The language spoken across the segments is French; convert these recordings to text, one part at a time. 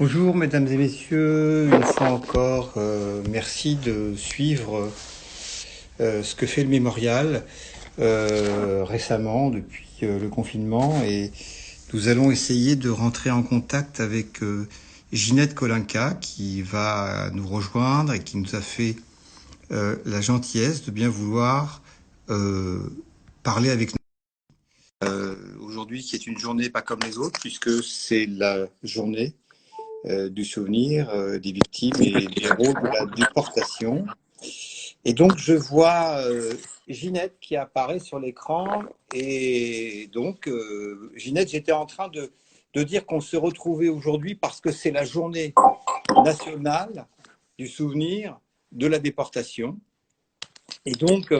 Bonjour mesdames et messieurs, une fois encore, merci de suivre ce que fait le mémorial récemment depuis le confinement et nous allons essayer de rentrer en contact avec Ginette Kolinka qui va nous rejoindre et qui nous a fait la gentillesse de bien vouloir euh, parler avec nous. Aujourd'hui qui est une journée pas comme les autres puisque c'est la journée du souvenir des victimes et des héros de la déportation. Et donc, je vois Ginette qui apparaît sur l'écran. Et donc, Ginette, j'étais en train de dire qu'on se retrouvait aujourd'hui parce que c'est la journée nationale du souvenir de la déportation. Et donc,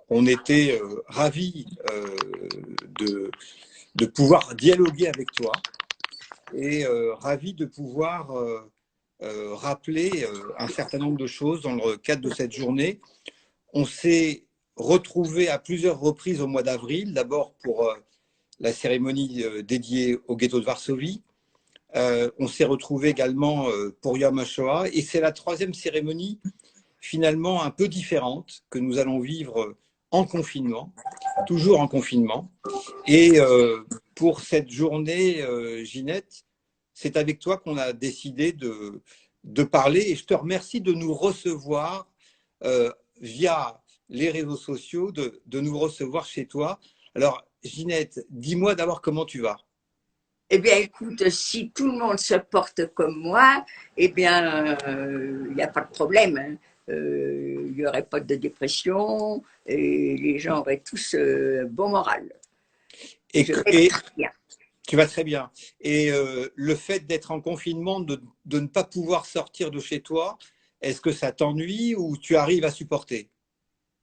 on était ravis de pouvoir dialoguer avec toi et ravis de pouvoir rappeler un certain nombre de choses dans le cadre de cette journée. On s'est retrouvés à plusieurs reprises au mois d'avril, d'abord pour la cérémonie dédiée au ghetto de Varsovie. On s'est retrouvés également pour Yom HaShoah et c'est la troisième cérémonie finalement un peu différente que nous allons vivre en confinement, toujours en confinement. Et pour cette journée, Ginette, c'est avec toi qu'on a décidé de parler et je te remercie de nous recevoir via les réseaux sociaux, de nous recevoir chez toi. Alors, Ginette, dis-moi d'abord comment tu vas. Eh bien, écoute, si tout le monde se porte comme moi, eh bien, il n'y a pas de problème, hein. Il n'y aurait pas de dépression et les gens auraient tous bon moral. Et, Je vais et très bien. tu vas très bien. Et le fait d'être en confinement, de ne pas pouvoir sortir de chez toi, est-ce que ça t'ennuie ou tu arrives à supporter?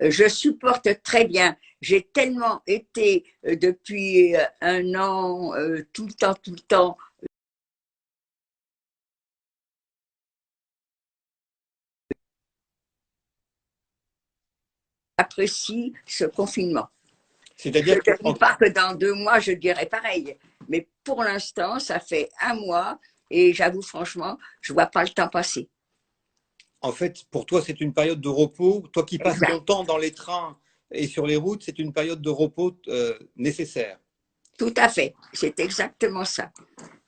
Je supporte très bien. J'ai tellement été depuis un an, tout le temps, apprécie ce confinement. Je C'est-à-dire que ne dis pas que dans 2 mois, je dirai pareil. Mais pour l'instant, ça fait un mois et j'avoue franchement, je ne vois pas le temps passer. en fait, pour toi, c'est une période de repos. Toi qui passes ton Exact. temps dans les trains et sur les routes, c'est une période de repos nécessaire. Tout à fait. C'est exactement ça.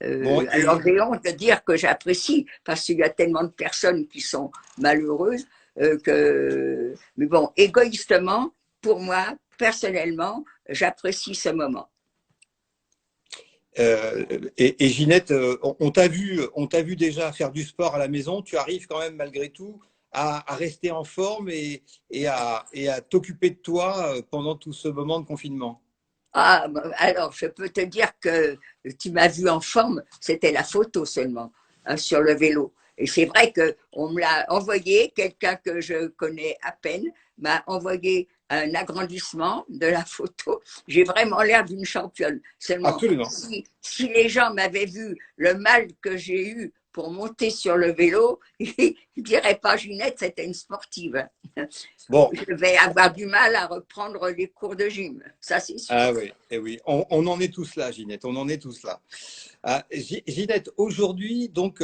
Bon, Alors, j'ai honte de dire que j'apprécie parce qu'il y a tellement de personnes qui sont malheureuses que. Mais bon, égoïstement, pour moi, personnellement, j'apprécie ce moment. et Ginette, on t'a vu déjà faire du sport à la maison. Tu arrives quand même malgré tout à rester en forme et à t'occuper de toi pendant tout ce moment de confinement. Ah, alors, je peux te dire que tu m'as vu en forme, c'était la photo seulement, hein, sur le vélo. Et c'est vrai qu'on me l'a envoyé, quelqu'un que je connais à peine m'a envoyé un agrandissement de la photo. J'ai vraiment l'air d'une championne. Seulement, Absolument. si les gens m'avaient vu le mal que j'ai eu pour monter sur le vélo, ils ne diraient pas Ginette, c'était une sportive. Bon, Je vais avoir du mal à reprendre les cours de gym, ça c'est sûr. ah oui, eh oui, on en est tous là, Ginette, on en est tous là. Ah, Ginette, aujourd'hui, donc,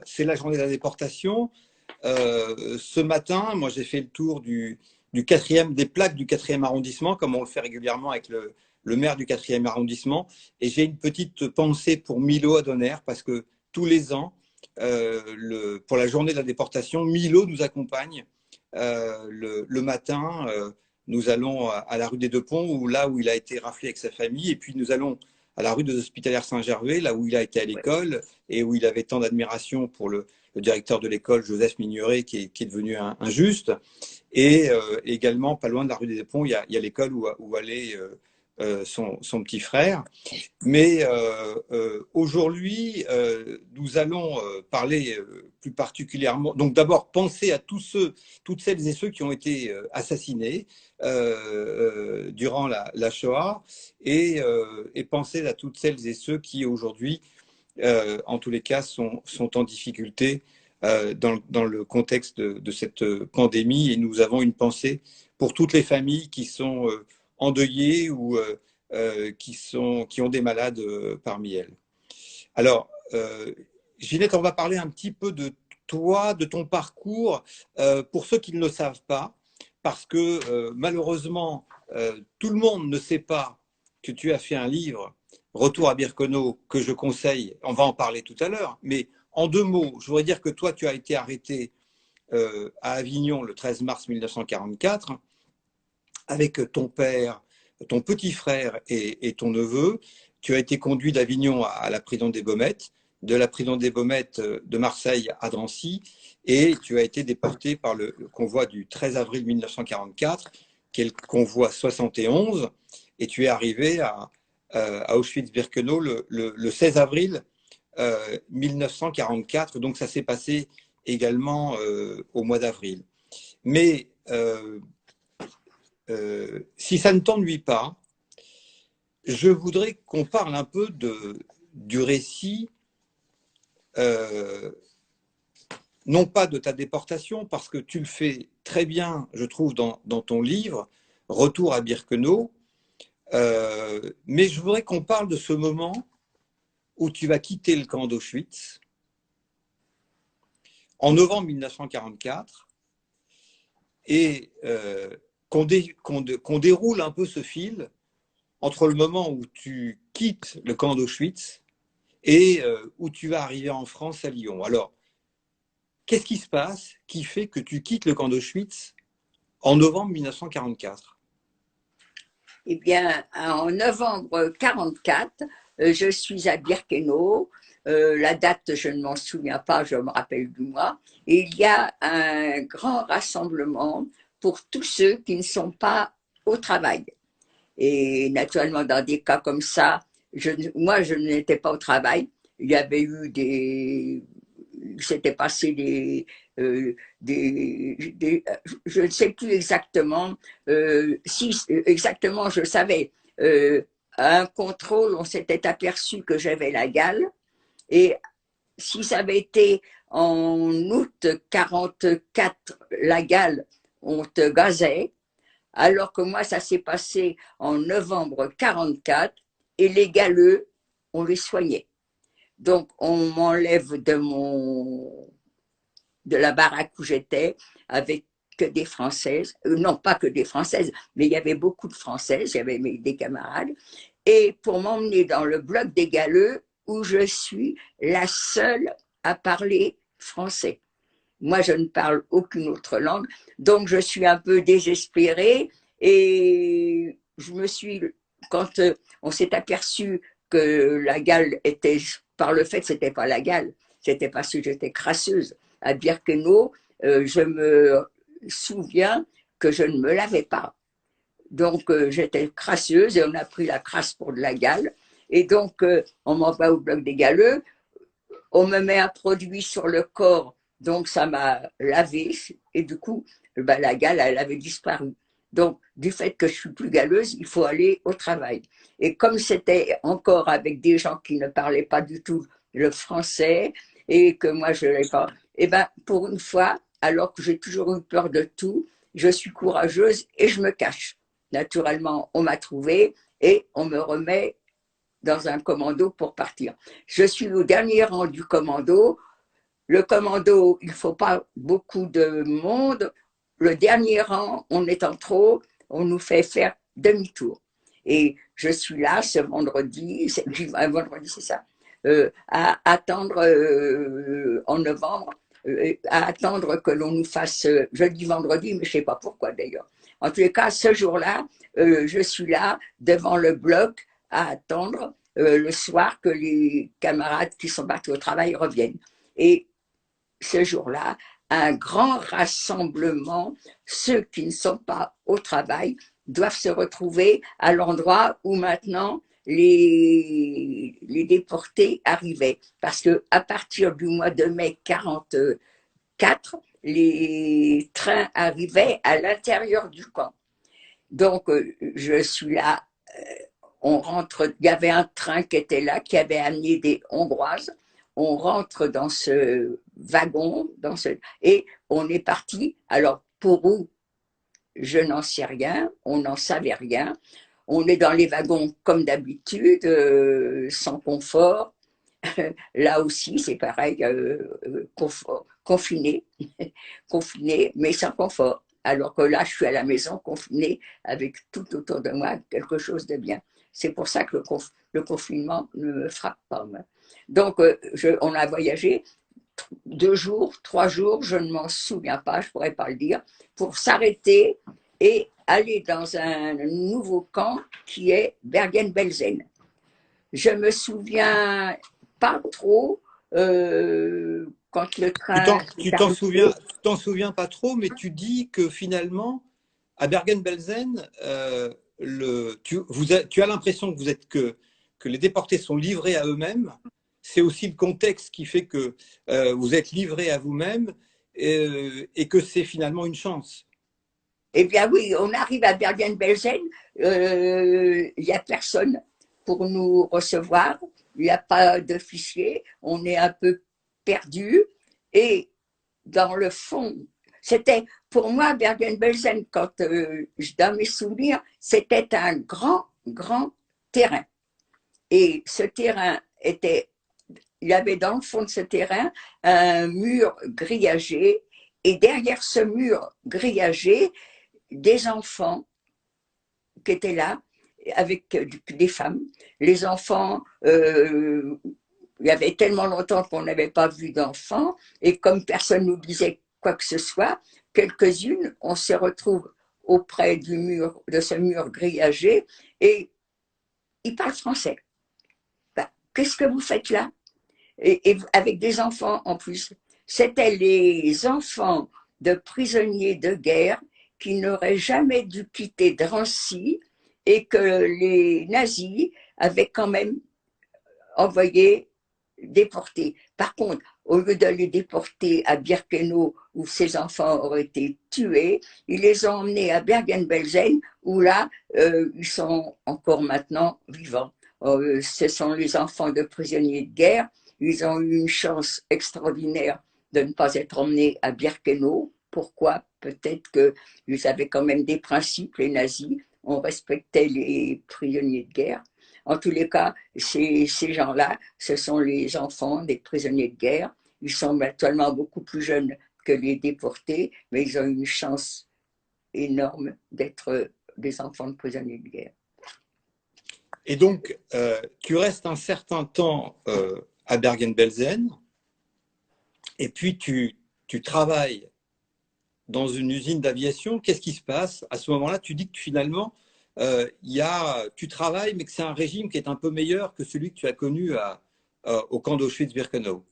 c'est la journée de la déportation. Ce matin, moi, j'ai fait le tour du quatrième, des plaques du quatrième arrondissement, comme on le fait régulièrement avec le maire du quatrième arrondissement. Et j'ai une petite pensée pour Milo Adonner, parce que tous les ans, pour la journée de la déportation, Milo nous accompagne le matin. Nous allons à la rue des Deux Ponts, là où il a été raflé avec sa famille, et puis nous allons à la rue des Hospitalières Saint-Gervais, là où il a été à Ouais. l'école et où il avait tant d'admiration pour le directeur de l'école, Joseph Mignoret, qui est devenu injuste. Et également, pas loin de la rue des Ponts, il y a l'école où allait son petit frère. Mais aujourd'hui, nous allons parler plus particulièrement. Donc d'abord, penser à toutes celles et ceux qui ont été assassinés durant la Shoah et penser à toutes celles et ceux qui aujourd'hui, en tous les cas, sont en difficulté dans le contexte de cette pandémie. Et nous avons une pensée pour toutes les familles qui sont endeuillées ou qui ont des malades parmi elles. Alors, Ginette, on va parler un petit peu de toi, de ton parcours, pour ceux qui ne le savent pas, parce que malheureusement, tout le monde ne sait pas que tu as fait un livre, Retour à Birkenau, que je conseille. On va en parler tout à l'heure, mais en 2 mots, je voudrais dire que toi, tu as été arrêté à Avignon le 13 mars 1944 avec ton père, ton petit frère et ton neveu. Tu as été conduit d'Avignon à la prison des Baumettes, de la prison des Baumettes de Marseille à Drancy, et tu as été déporté par le convoi du 13 avril 1944, qui est le convoi 71, et tu es arrivé à Auschwitz-Birkenau le 16 avril 1944, donc ça s'est passé également au mois d'avril. Mais si ça ne t'ennuie pas, je voudrais qu'on parle un peu du récit, non pas de ta déportation, parce que tu le fais très bien, je trouve, dans ton livre, Retour à Birkenau, mais je voudrais qu'on parle de ce moment où tu vas quitter le camp d'Auschwitz en novembre 1944 et qu'on déroule un peu ce fil entre le moment où tu quittes le camp d'Auschwitz et où tu vas arriver en France à Lyon. Alors, qu'est-ce qui se passe qui fait que tu quittes le camp d'Auschwitz en novembre 1944? Eh bien, en novembre 1944, je suis à Birkenau. La date, je ne m'en souviens pas, je me rappelle du mois. Et il y a un grand rassemblement pour tous ceux qui ne sont pas au travail. Et naturellement, dans des cas comme ça, moi, je n'étais pas au travail. Il y avait eu s'était passé je ne sais plus exactement, si exactement je savais, à un contrôle, on s'était aperçu que j'avais la gale, et si ça avait été en août 44, la gale, on te gazait, alors que moi, ça s'est passé en novembre 44, et les galeux, on les soignait. Donc, on m'enlève de la baraque où j'étais avec que des Françaises, non pas que des Françaises, mais il y avait beaucoup de Françaises, il y avait des camarades, et pour m'emmener dans le bloc des galeux où je suis la seule à parler français. Moi, je ne parle aucune autre langue, donc je suis un peu désespérée et je me suis, quand on s'est aperçu que la gale était, par le fait, c'était pas la gale, c'était parce que j'étais crasseuse à Birkenau, je me souviens que je ne me lavais pas. Donc, j'étais crasseuse et on a pris la crasse pour de la gale. Et donc, on m'envoie au bloc des galeux, on me met un produit sur le corps, donc ça m'a lavé, et du coup, ben, la gale, elle avait disparu. Donc, du fait que je suis plus galeuse, il faut aller au travail. Et comme c'était encore avec des gens qui ne parlaient pas du tout le français, et que moi je n'avais pas, et ben, pour une fois, alors que j'ai toujours eu peur de tout, je suis courageuse et je me cache. Naturellement, on m'a trouvée et on me remet dans un commando pour partir. Je suis au dernier rang du commando. Le commando, il ne faut pas beaucoup de monde. Le dernier rang, on est en trop, on nous fait faire demi-tour. Et je suis là ce vendredi, vendredi c'est ça, à attendre en novembre, à attendre que l'on nous fasse, je dis vendredi, mais je ne sais pas pourquoi d'ailleurs. En tous les cas, ce jour-là, je suis là devant le bloc à attendre le soir que les camarades qui sont partis au travail reviennent. Et ce jour-là, un grand rassemblement, ceux qui ne sont pas au travail doivent se retrouver à l'endroit où maintenant les déportés arrivaient. Parce qu'à partir du mois de mai 1944, les trains arrivaient à l'intérieur du camp. Donc, je suis là, on rentre, il y avait un train qui était là, qui avait amené des Hongroises. On rentre dans ce wagon, et on est parti. Alors, pour où, je n'en sais rien, on n'en savait rien. On est dans les wagons comme d'habitude, sans confort. Là aussi, c'est pareil, confiné, confiné, mais sans confort. Alors que là, je suis à la maison, confinée, avec tout autour de moi, quelque chose de bien. C'est pour ça que le confinement ne me frappe pas. Moi. Donc, on a voyagé 2 jours, 3 jours, je ne m'en souviens pas, je ne pourrais pas le dire, pour s'arrêter et aller dans un nouveau camp qui est Bergen-Belsen. Je me souviens pas trop quand le train est arrivé. Tu t'en souviens pas trop, mais tu dis que finalement, à Bergen-Belsen, tu as l'impression que les déportés sont livrés à eux-mêmes. C'est aussi le contexte qui fait que vous êtes livrés à vous-même et que c'est finalement une chance. Eh bien oui, on arrive à Bergen-Belsen, il n'y a personne pour nous recevoir, il n'y a pas de fichier, on est un peu perdu et dans le fond, c'était pour moi Bergen-Belsen, quand dans mes souvenirs, c'était un grand, grand terrain. Et ce terrain était, il y avait dans le fond de ce terrain un mur grillagé et derrière ce mur grillagé, des enfants qui étaient là avec des femmes. Les enfants, il y avait tellement longtemps qu'on n'avait pas vu d'enfants et comme personne ne nous disait quoi que ce soit, quelques-unes, on se retrouve auprès du mur, de ce mur grillagé et ils parlent français. Ben, qu'est-ce que vous faites là et avec des enfants en plus. C'était les enfants de prisonniers de guerre qui n'auraient jamais dû quitter Drancy et que les nazis avaient quand même envoyé déporter. Par contre, au lieu de les déporter à Birkenau, où ces enfants auraient été tués, ils les ont emmenés à Bergen-Belsen, où là, ils sont encore maintenant vivants. Ce sont les enfants de prisonniers de guerre. Ils ont eu une chance extraordinaire de ne pas être emmenés à Birkenau. Pourquoi? Peut-être qu'ils avaient quand même des principes, les nazis. On respectait les prisonniers de guerre. En tous les cas, ces gens-là, ce sont les enfants des prisonniers de guerre. Ils sont actuellement beaucoup plus jeunes que les déportés, mais ils ont une chance énorme d'être des enfants de prisonniers de guerre. Et donc, tu restes un certain temps à Bergen-Belsen, et puis tu travailles dans une usine d'aviation. Qu'est-ce qui se passe? À ce moment-là, tu dis que finalement, tu travailles, mais que c'est un régime qui est un peu meilleur que celui que tu as connu au camp d'Auschwitz-Birkenau.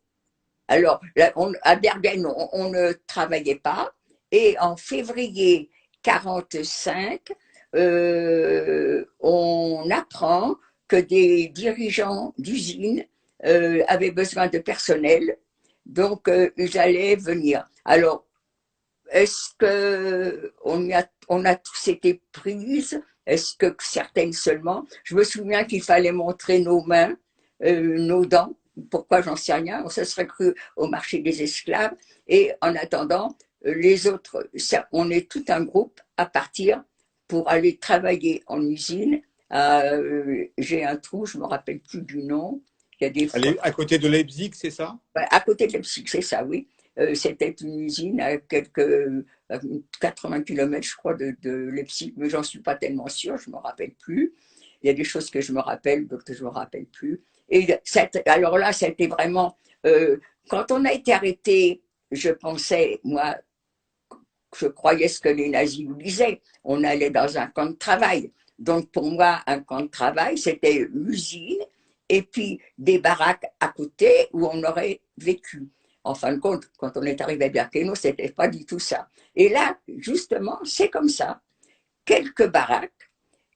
Alors, là, à Bergen, on ne travaillait pas. Et en février 1945, on apprend que des dirigeants d'usines avaient besoin de personnel. Donc, ils allaient venir. Alors, est-ce qu'on a tous été prises? Est-ce que certaines seulement? Je me souviens qu'il fallait montrer nos mains, nos dents. Pourquoi, j'en sais rien. On se serait cru au marché des esclaves. Et en attendant, les autres, on est tout un groupe à partir pour aller travailler en usine. J'ai un trou, je ne me rappelle plus du nom. Il y a des Allez, à côté de Leipzig, c'est ça? À côté de Leipzig, c'est ça, oui. C'était une usine à 80 km, je crois, de Leipzig, mais j'en suis pas tellement sûre, je me rappelle plus. Il y a des choses que je me rappelle, d'autres que je me rappelle plus. Et alors là, c'était vraiment quand on a été arrêté, je pensais, moi, je croyais ce que les nazis nous disaient. On allait dans un camp de travail. Donc pour moi, un camp de travail, c'était l'usine et puis des baraques à côté où on aurait vécu. En fin de compte, quand on est arrivé à Birkenau, c'était pas du tout ça. Et là, justement, c'est comme ça. Quelques baraques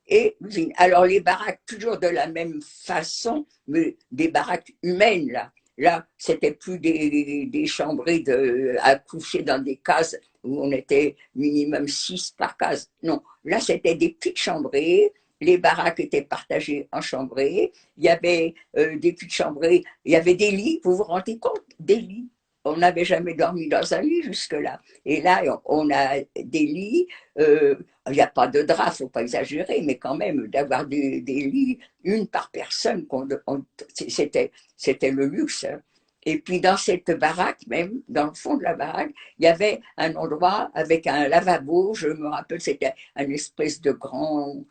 et l'usine. Alors les baraques, toujours de la même façon, mais des baraques humaines, là. Là, c'était plus des chambrées à coucher dans des cases où on était minimum 6 par case. Non, là, c'était des petites chambrées. Les baraques étaient partagées en chambrées. Il y avait des petites chambrées. Il y avait des lits, vous vous rendez compte? Des lits on n'avait jamais dormi dans un lit jusque-là. Et là, on a des lits, il n'y a pas de drap, il ne faut pas exagérer, mais quand même, d'avoir des lits, une par personne, c'était le luxe. Hein. Et puis dans cette baraque, même, dans le fond de la baraque, il y avait un endroit avec un lavabo, je me rappelle, c'était un espèce de grande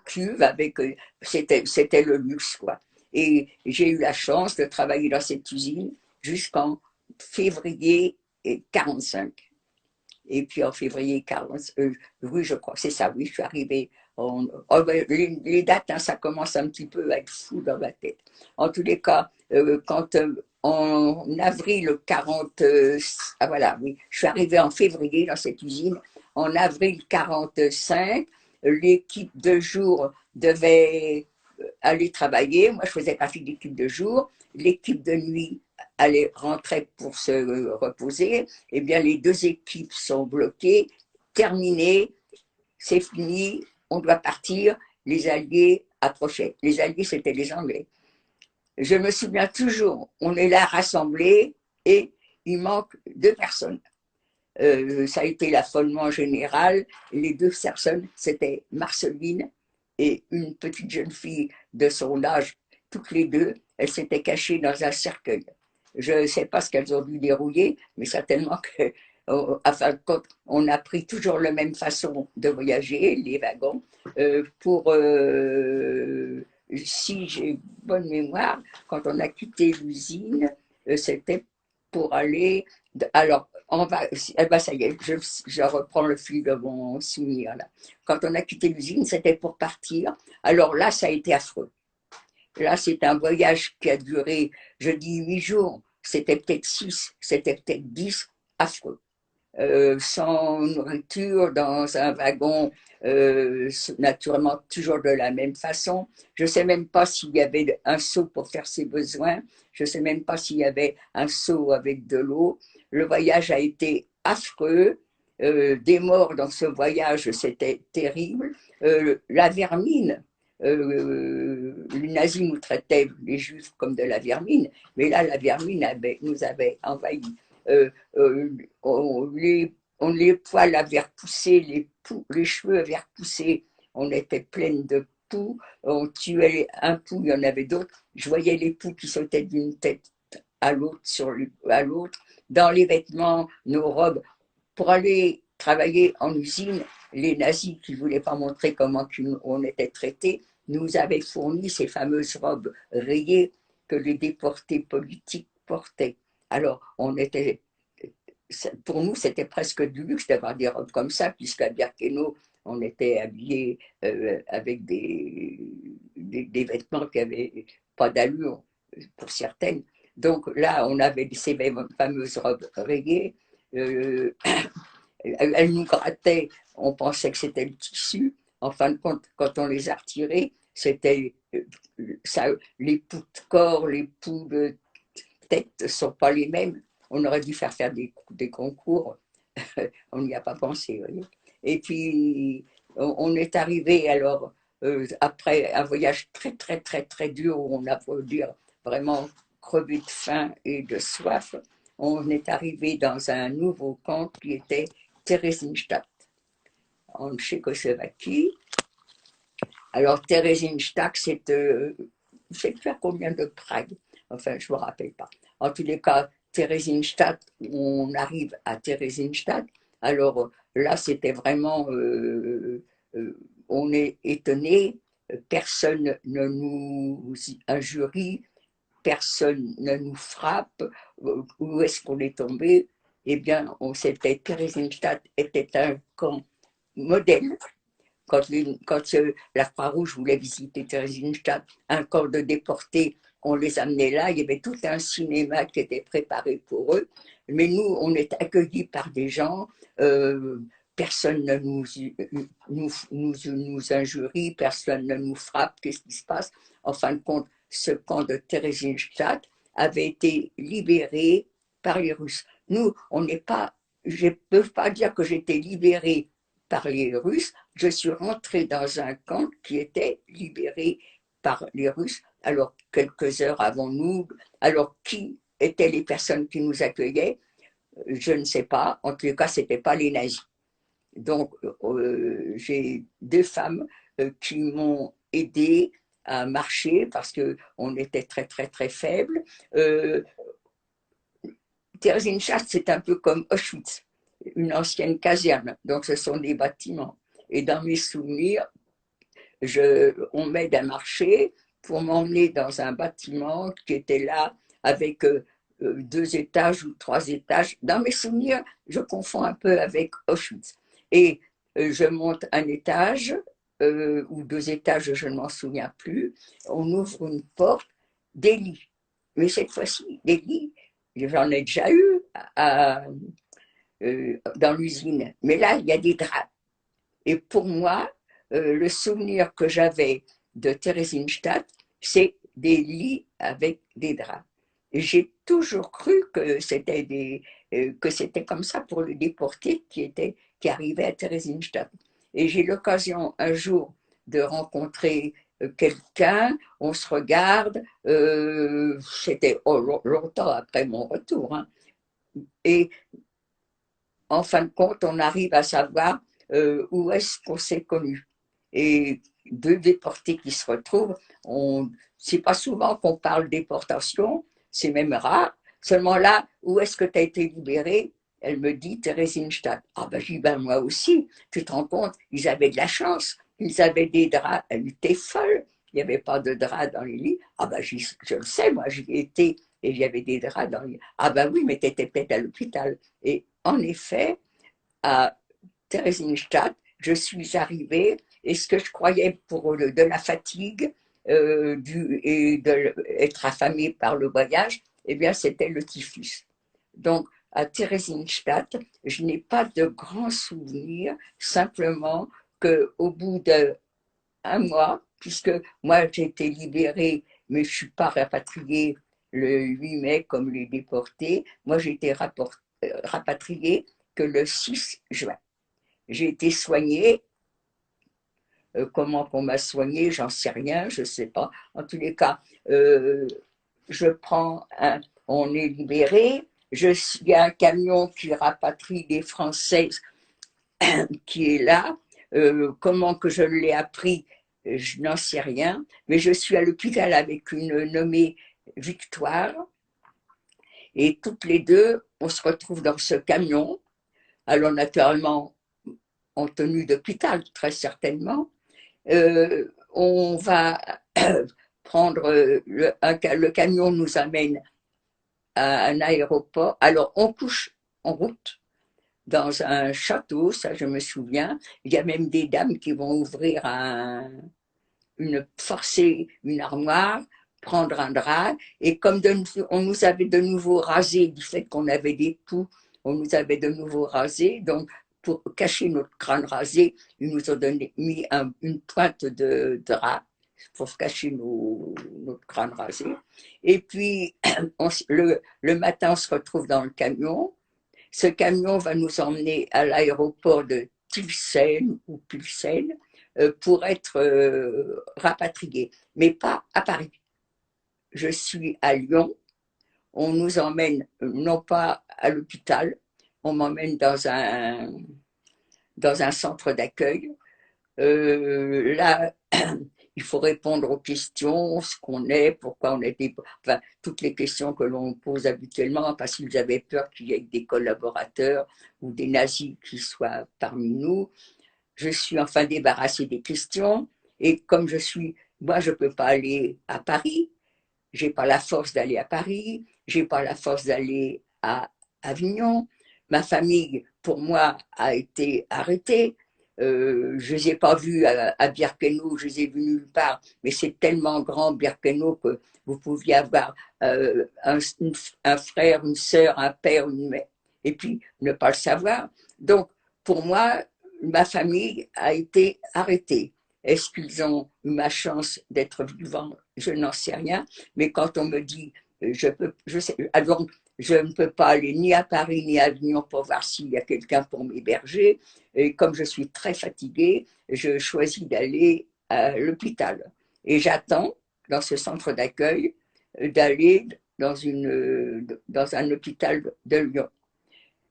cuve avec, c'était le luxe, quoi. Et j'ai eu la chance de travailler dans cette usine jusqu'en février 45. Et puis en février 40, oui, je crois, c'est ça, oui, je suis arrivée. Les dates, hein, ça commence un petit peu à être fou dans ma tête. En tous les cas, quand en avril 40, ah voilà, oui, je suis arrivée en février dans cette usine. En avril 45, l'équipe de jour devait aller travailler. Moi, je faisais partie de l'équipe de jour. L'équipe de nuit allait rentrer pour se reposer. Eh bien, les deux équipes sont bloquées, terminées, c'est fini, on doit partir. Les Alliés approchaient. Les Alliés, c'était les Anglais. Je me souviens toujours, on est là rassemblés et il manque 2 personnes. Ça a été l'affolement général. Les 2 personnes, c'était Marceline et une petite jeune fille de son âge, toutes les deux, elles s'étaient cachées dans un cercueil. Je ne sais pas ce qu'elles ont dû dérouiller, mais certainement que, à fin de compte, on a pris toujours la même façon de voyager, les wagons, pour, si j'ai bonne mémoire, quand on a quitté l'usine, c'était pour aller, alors, eh ben ça y est, je reprends le fil de mon souvenir là. Quand on a quitté l'usine, c'était pour partir. Alors là, ça a été affreux. Là, c'est un voyage qui a duré, je dis 8 jours, c'était peut-être 6, c'était peut-être 10, affreux. Sans nourriture, dans un wagon, naturellement toujours de la même façon. Je ne sais même pas s'il y avait un seau pour faire ses besoins. Je ne sais même pas s'il y avait un seau avec de l'eau. Le voyage a été affreux. Des morts dans ce voyage, c'était terrible. La vermine, les nazis nous traitaient, les juifs, comme de la vermine, mais là, la vermine nous avait envahis. Euh, euh, les poils avaient repoussé, les cheveux avaient repoussé, on était pleine de poux, on tuait un pou, il y en avait d'autres. Je voyais les poux qui sautaient d'une tête à l'autre, à l'autre, dans les vêtements, nos robes. Pour aller travailler en usine, les nazis qui ne voulaient pas montrer comment on était traités, nous avaient fourni ces fameuses robes rayées que les déportés politiques portaient. Alors, pour nous, c'était presque du luxe d'avoir des robes comme ça, puisqu'à Birkenau, on était habillés avec des vêtements qui n'avaient pas d'allure pour certaines. Donc là, on avait ces fameuses robes rayées. Euh, elles nous grattaient, on pensait que c'était le tissu. En fin de compte, quand on les a retirées, c'était ça, les poux de corps, les poux de tête ne sont pas les mêmes. On aurait dû faire des concours. On n'y a pas pensé. Voyez. Et puis, on est arrivé alors, après un voyage très, très, très, très dur, où on a, faut dire, vraiment crevé de faim et de soif, on est arrivé dans un nouveau camp qui était Theresienstadt, en Tchécoslovaquie. Alors, Theresienstadt, je ne sais plus à combien de Prague, enfin, je ne me rappelle pas. En tous les cas, Theresienstadt, on arrive à Theresienstadt, alors là, c'était vraiment, on est étonné, personne ne nous injurie, personne ne nous frappe, où est-ce qu'on est tombé? Eh bien, Theresienstadt était un camp modèle. Quand la Croix-Rouge voulait visiter Theresienstadt, un camp de déportés, on les amenait là, il y avait tout un cinéma qui était préparé pour eux, mais nous, on est accueillis par des gens, personne ne nous injurie, personne ne nous frappe, qu'est-ce qui se passe? En fin de compte, ce camp de Theresienstadt avait été libéré par les Russes. Nous, on n'est pas, je ne peux pas dire que j'étais libérée par les Russes, je suis rentrée dans un camp qui était libéré par les Russes, alors quelques heures avant nous. Alors qui étaient les personnes qui nous accueillaient? Je ne sais pas. En tout cas, ce n'étaient pas les nazis. Donc, j'ai deux femmes qui m'ont aidé à marcher parce qu'on était très, très, très faibles. Theresienstadt, c'est un peu comme Auschwitz, une ancienne caserne. Donc, ce sont des bâtiments. Et dans mes souvenirs, on m'aide à marcher pour m'emmener dans un bâtiment qui était là avec 2 étages ou 3 étages. Dans mes souvenirs, je confonds un peu avec Auschwitz. Et je monte un étage ou 2 étages, je ne m'en souviens plus. On ouvre une porte, des lits. Mais cette fois-ci, des lits, j'en ai déjà eu dans l'usine. Mais là, il y a des draps. Et pour moi, le souvenir que j'avais de Theresienstadt, c'est des lits avec des draps. Et j'ai toujours cru que c'était comme ça pour le déporté qui arrivait à Theresienstadt. Et j'ai l'occasion un jour de rencontrer quelqu'un, on se regarde, c'était longtemps après mon retour, hein. Et en fin de compte, on arrive à savoir où est-ce qu'on s'est connus. Et deux déportés qui se retrouvent, c'est pas souvent qu'on parle déportation, c'est même rare. Seulement là, où est-ce que tu as été libéré? Elle me dit Theresienstadt. Ah ben, je dis, ben moi aussi, tu te rends compte, ils avaient de la chance, ils avaient des draps, elle était folle, il n'y avait pas de draps dans les lits. Ah ben, je le sais, moi j'y étais et il y avait des draps dans les lits. Ah ben oui, mais tu étais peut-être à l'hôpital. Et en effet, à Theresienstadt, je suis arrivée et ce que je croyais pour de la fatigue et d'être affamée par le voyage, eh bien, c'était le typhus. Donc, à Theresienstadt, je n'ai pas de grands souvenirs, simplement qu'au bout d'un mois, puisque moi j'ai été libérée, mais je ne suis pas rapatriée le 8 mai comme les déportés, moi j'ai été rapatriée que le 6 juin. J'ai été soignée. Comment on m'a soignée, j'en sais rien, je ne sais pas. En tous les cas, on est libéré. Il y a un camion qui rapatrie des Françaises qui est là. Comment que je l'ai appris, je n'en sais rien. Mais je suis à l'hôpital avec une nommée Victoire. Et toutes les deux, on se retrouve dans ce camion. Alors naturellement, en tenue d'hôpital, très certainement. On va prendre le camion nous amène à un aéroport. Alors on couche en route dans un château, ça je me souviens. Il y a même des dames qui vont ouvrir forcer une armoire, prendre un drap, et comme on nous avait de nouveau rasé du fait qu'on avait des poux, on nous avait de nouveau rasé, donc pour cacher notre crâne rasé, ils nous ont mis une pointe de drap pour cacher notre crâne rasé. Et puis, le matin, on se retrouve dans le camion. Ce camion va nous emmener à l'aéroport de Tilsen ou Pilsen pour être rapatriés, mais pas à Paris. Je suis à Lyon. On nous emmène non pas à l'hôpital, on m'emmène dans un centre d'accueil. Là, il faut répondre aux questions, ce qu'on est, pourquoi on était, enfin, toutes les questions que l'on pose habituellement, parce qu'ils avaient peur qu'il y ait des collaborateurs ou des nazis qui soient parmi nous. Je suis enfin débarrassée des questions, et comme moi, je ne peux pas aller à Paris, j'ai pas la force d'aller à Paris, j'ai pas la force d'aller à Avignon. Ma famille, pour moi, a été arrêtée. Je les ai pas vus à Birkenau, je les ai vus nulle part, mais c'est tellement grand Birkenau que vous pouviez avoir un frère, une sœur, un père, une mère, et puis ne pas le savoir. Donc, pour moi, ma famille a été arrêtée. Est-ce qu'ils ont eu ma chance d'être vivants? Je n'en sais rien. Mais quand on me dit, alors, je ne peux pas aller ni à Paris ni à Avignon pour voir s'il y a quelqu'un pour m'héberger. Et comme je suis très fatiguée, je choisis d'aller à l'hôpital. Et j'attends, dans ce centre d'accueil, d'aller dans un hôpital de Lyon.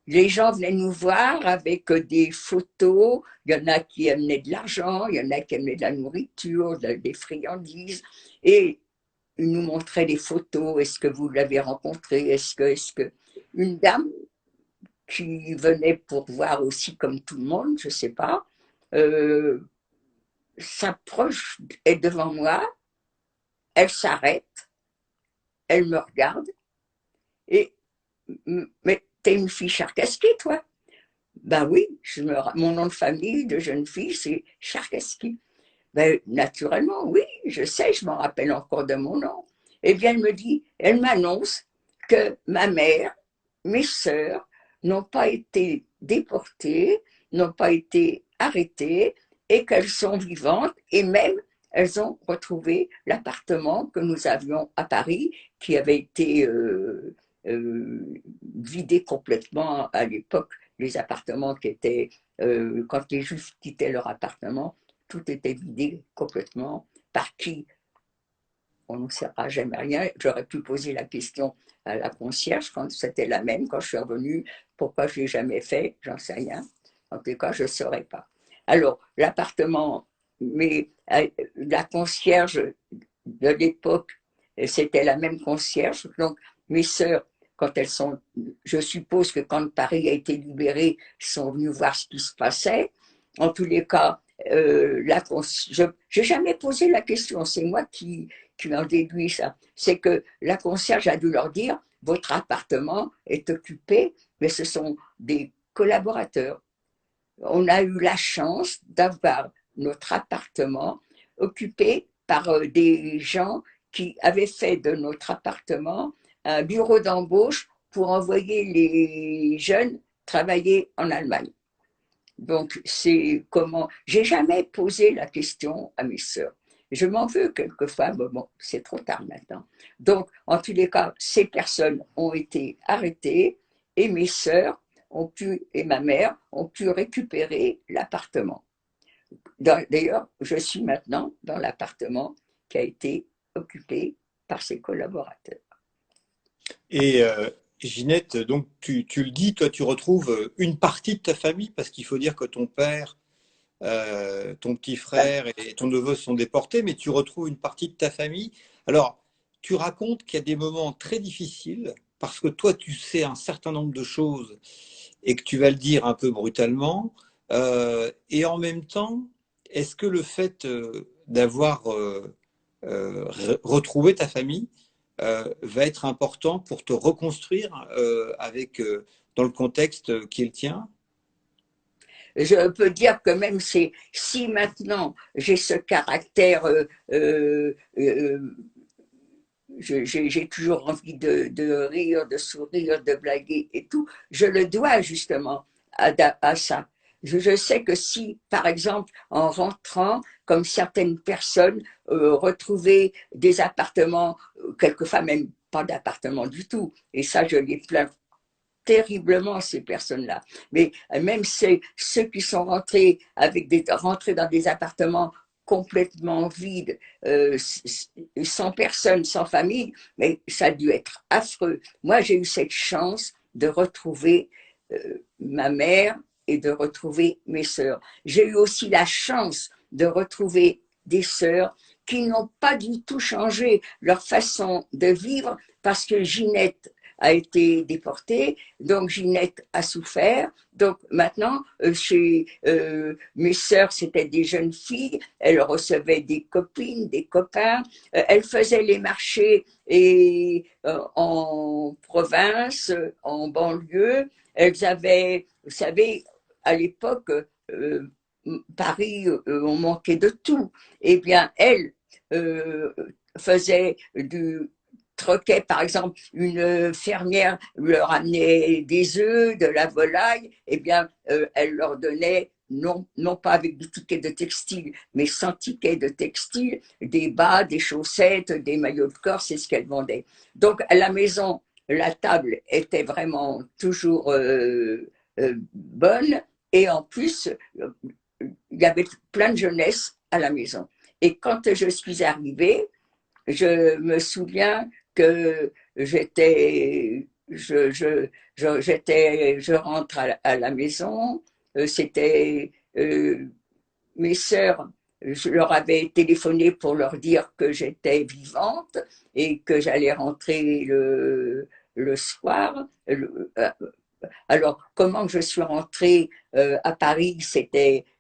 Les gens venaient nous voir avec des photos. Il y en a qui amenaient de l'argent, il y en a qui amenaient de la nourriture, des friandises. Et ils nous montraient des photos. Est-ce que vous l'avez rencontré? Est-ce que. Une dame qui venait pour voir aussi comme tout le monde, je ne sais pas, s'approche, est devant moi, elle s'arrête, elle me regarde et mais t'es une fille Charkaski, toi? Ben oui, mon nom de famille de jeune fille, c'est Charkaski. Ben, naturellement, oui, je sais, je m'en rappelle encore de mon nom. Eh bien, elle m'annonce que ma mère, mes sœurs, n'ont pas été déportées, n'ont pas été arrêtées et qu'elles sont vivantes et même elles ont retrouvé l'appartement que nous avions à Paris qui avait été vidé complètement à l'époque. Les appartements qui étaient, quand les Juifs quittaient leur appartement, tout était vidé complètement. Par qui? On ne saura jamais rien. J'aurais pu poser la question à la concierge quand c'était la même, quand je suis revenue. Pourquoi je ne l'ai jamais fait? J'en sais rien. En tout cas, je ne saurais pas. Alors, l'appartement, mais la concierge de l'époque, c'était la même concierge. Donc, mes sœurs, quand elles sont, je suppose que quand Paris a été libéré, sont venues voir ce qui se passait. En tous les cas, je n'ai jamais posé la question, c'est moi qui en déduis ça. C'est que la concierge a dû leur dire, votre appartement est occupé, mais ce sont des collaborateurs. On a eu la chance d'avoir notre appartement occupé par des gens qui avaient fait de notre appartement un bureau d'embauche pour envoyer les jeunes travailler en Allemagne. Donc, c'est comment. J'ai jamais posé la question à mes sœurs. Je m'en veux quelquefois, mais bon, c'est trop tard maintenant. Donc, en tous les cas, ces personnes ont été arrêtées et mes sœurs et ma mère ont pu récupérer l'appartement. D'ailleurs, je suis maintenant dans l'appartement qui a été occupé par ses collaborateurs. Et Ginette, donc tu le dis, toi tu retrouves une partie de ta famille parce qu'il faut dire que ton père, ton petit frère et ton neveu sont déportés, mais tu retrouves une partie de ta famille. Alors, tu racontes qu'il y a des moments très difficiles parce que toi tu sais un certain nombre de choses et que tu vas le dire un peu brutalement. Et en même temps, est-ce que le fait d'avoir retrouvé ta famille va être important pour te reconstruire dans le contexte qui est le tien? Je peux dire que même si maintenant j'ai ce caractère, j'ai toujours envie de rire, de sourire, de blaguer et tout, je le dois justement à ça. Je sais que si, par exemple, en rentrant, comme certaines personnes retrouvaient des appartements, quelquefois même pas d'appartements du tout, et ça je les plains terriblement ces personnes-là. Mais même ceux qui sont rentrés dans des appartements complètement vides, sans personne, sans famille, mais ça a dû être affreux. Moi, j'ai eu cette chance de retrouver ma mère et de retrouver mes sœurs. J'ai eu aussi la chance de retrouver des sœurs qui n'ont pas du tout changé leur façon de vivre parce que Ginette a été déportée, donc Ginette a souffert. Donc maintenant, chez mes sœurs, c'était des jeunes filles, elles recevaient des copines, des copains, elles faisaient les marchés en province, en banlieue. Elles avaient, vous savez, à l'époque, Paris, on manquait de tout. Eh bien, elles faisaient troquait, par exemple, une fermière leur amenait des œufs, de la volaille, eh bien, elle leur donnait, non pas avec des tickets de textile, mais sans tickets de textile, des bas, des chaussettes, des maillots de corps, c'est ce qu'elle vendait. Donc, à la maison, la table était vraiment toujours bonne, et en plus, il y avait plein de jeunesse à la maison. Et quand je suis arrivée, je me souviens que je rentre à la maison. C'était mes sœurs, je leur avais téléphoné pour leur dire que j'étais vivante et que j'allais rentrer le soir. Alors, comment je suis rentrée à Paris,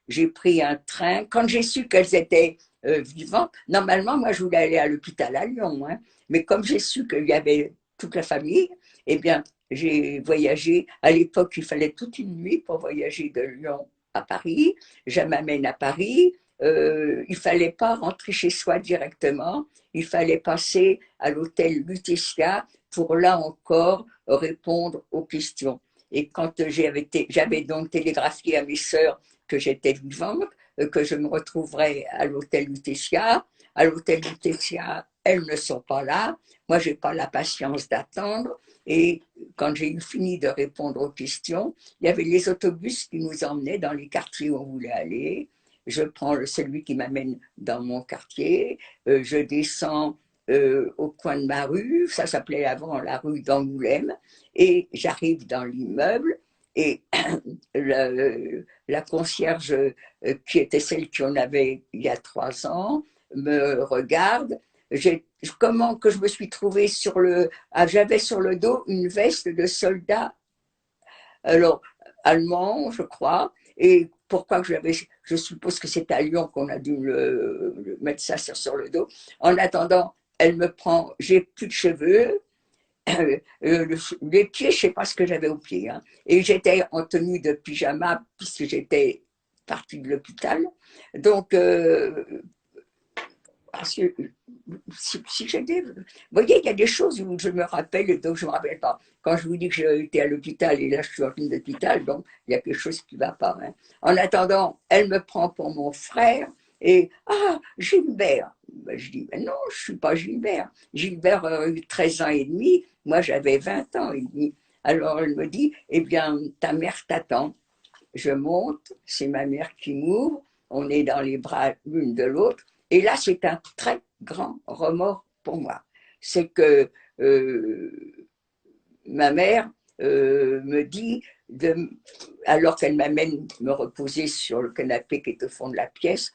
j'ai pris un train. Quand j'ai su qu'elles étaient vivantes, normalement, moi, je voulais aller à l'hôpital à Lyon, hein, mais comme j'ai su qu'il y avait toute la famille, eh bien, j'ai voyagé. À l'époque, il fallait toute une nuit pour voyager de Lyon à Paris. Je m'amène à Paris. Il fallait pas rentrer chez soi directement. Il fallait passer à l'hôtel Lutetia pour là encore répondre aux questions. Et quand j'avais donc télégraphié à mes sœurs que j'étais vivante, que je me retrouverais à l'hôtel Lutetia. À l'hôtel Lutetia, elles ne sont pas là. Moi, j'ai pas la patience d'attendre. Et quand j'ai eu fini de répondre aux questions, il y avait les autobus qui nous emmenaient dans les quartiers où on voulait aller. Je prends celui qui m'amène dans mon quartier. Je descends au coin de ma rue. Ça s'appelait avant la rue d'Angoulême. Et j'arrive dans l'immeuble et la concierge qui était celle qu'on avait il y a 3 ans me regarde. Comment que je me suis trouvée j'avais sur le dos une veste de soldat, alors allemand, je crois, et pourquoi je suppose que c'est à Lyon qu'on a dû mettre ça sur le dos. En attendant, elle me prend, j'ai plus de cheveux, les pieds, je ne sais pas ce que j'avais aux pieds. Hein. Et j'étais en tenue de pyjama puisque j'étais partie de l'hôpital. Donc, si j'étais. Vous voyez, il y a des choses où je me rappelle et d'autres je ne me rappelle pas. Quand je vous dis que j'étais à l'hôpital et là je suis en tenue d'hôpital, donc il y a quelque chose qui ne va pas. Hein. En attendant, elle me prend pour mon frère et ah, Gilbert. Ben, je dis, mais non, je ne suis pas Gilbert. Gilbert a eu 13 ans et demi, moi j'avais 20 ans et demi. Alors elle me dit, eh bien, ta mère t'attend. Je monte, c'est ma mère qui m'ouvre, on est dans les bras l'une de l'autre. Et là, c'est un très grand remords pour moi. C'est que ma mère me dit, alors qu'elle m'amène me reposer sur le canapé qui est au fond de la pièce,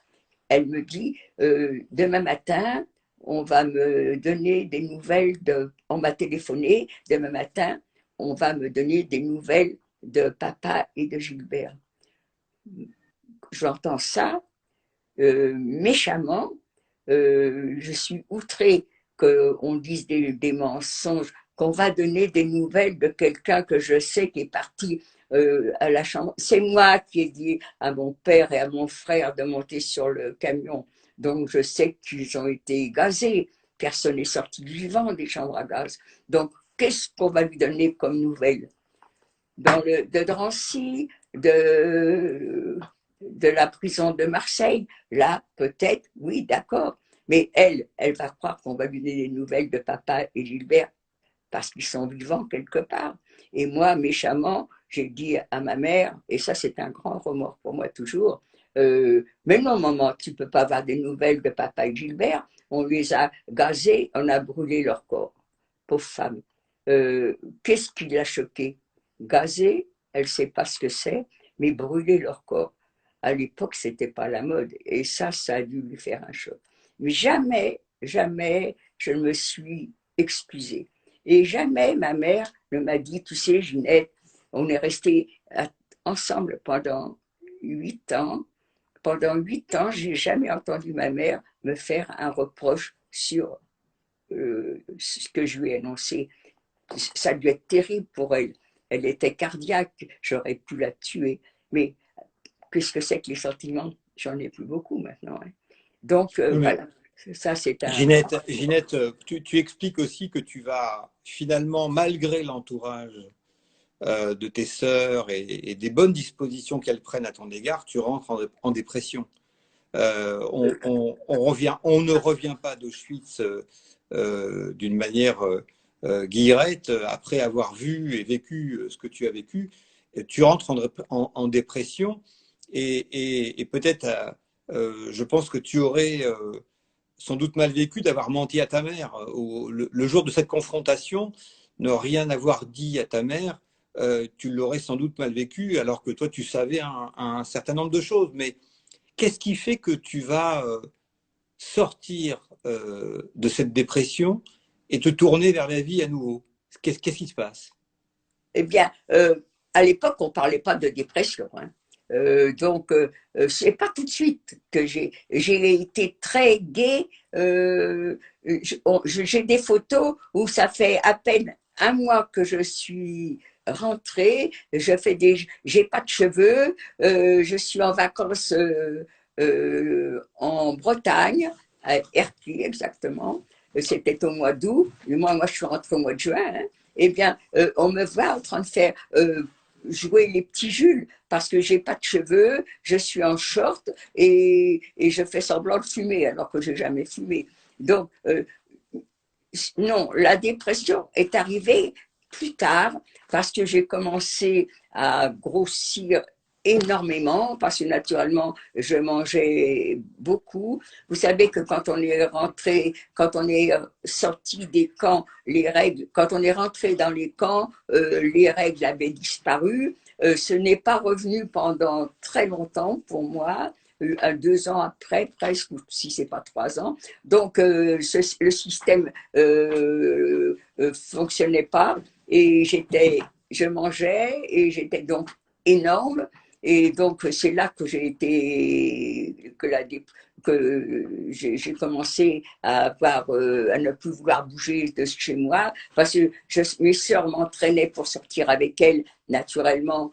elle me dit, demain matin, on va me donner des nouvelles on m'a téléphoné, demain matin, on va me donner des nouvelles de papa et de Gilbert. J'entends ça méchamment, je suis outrée qu'on dise des mensonges, qu'on va donner des nouvelles de quelqu'un que je sais qui est parti à la chambre. C'est moi qui ai dit à mon père et à mon frère de monter sur le camion. Donc je sais qu'ils ont été gazés. Personne n'est sorti vivant des chambres à gaz. Donc qu'est-ce qu'on va lui donner comme nouvelles de Drancy, de la prison de Marseille, là, peut-être, oui, d'accord. Mais elle va croire qu'on va lui donner des nouvelles de papa et Gilbert parce qu'ils sont vivants quelque part. Et moi, méchamment, j'ai dit à ma mère, et ça c'est un grand remords pour moi toujours, mais non maman, tu ne peux pas avoir des nouvelles de papa et Gilbert, on les a gazés, on a brûlé leur corps. Pauvre femme. Qu'est-ce qui l'a choquée? Gazer, elle ne sait pas ce que c'est, mais brûler leur corps. À l'époque, ce n'était pas la mode. Et ça a dû lui faire un choc. Mais jamais, jamais, je ne me suis excusée. Et jamais ma mère ne m'a dit, tu sais, Ginette, on est restés ensemble pendant 8 ans. Pendant 8 ans, je n'ai jamais entendu ma mère me faire un reproche sur ce que je lui ai annoncé. Ça a dû être terrible pour elle. Elle était cardiaque, j'aurais pu la tuer. Mais qu'est-ce que c'est que les sentiments? J'en ai plus beaucoup maintenant. Hein. Donc, voilà, ça c'est un... Ginette, tu expliques aussi que tu vas finalement, malgré l'entourage de tes sœurs et des bonnes dispositions qu'elles prennent à ton égard, tu rentres en dépression. On ne revient pas d'Auschwitz d'une manière guillerette après avoir vu et vécu ce que tu as vécu. Tu rentres en dépression et peut-être, je pense que tu aurais sans doute mal vécu d'avoir menti à ta mère. Le jour de cette confrontation, ne rien avoir dit à ta mère, tu l'aurais sans doute mal vécu, alors que toi, tu savais un certain nombre de choses. Mais qu'est-ce qui fait que tu vas sortir de cette dépression et te tourner vers la vie à nouveau? Qu'est-ce qui se passe? Eh bien, à l'époque, on ne parlait pas de dépression, hein. Donc, c'est pas tout de suite que j'ai été très gaie. J'ai des photos où ça fait à peine un mois que je suis rentrée. J'ai pas de cheveux. Je suis en vacances en Bretagne, à Erquy exactement. C'était au mois d'août. Moi, je suis rentrée au mois de juin, hein. Eh bien, on me voit en train de faire jouer les petits Jules parce que j'ai pas de cheveux, je suis en short et je fais semblant de fumer alors que j'ai jamais fumé. Donc, non, la dépression est arrivée plus tard parce que j'ai commencé à grossir énormément parce que naturellement je mangeais beaucoup. Vous savez que quand on est rentré, quand on est sorti des camps, les règles, quand on est rentré dans les camps, les règles avaient disparu. Ce n'est pas revenu pendant très longtemps pour moi. 2 ans après, presque, ou si c'est pas 3 ans. Donc, le système fonctionnait pas et je mangeais et j'étais donc énorme. Et donc, c'est là que j'ai commencé à à ne plus vouloir bouger de chez moi parce que mes sœurs m'entraînaient pour sortir avec elles. Naturellement,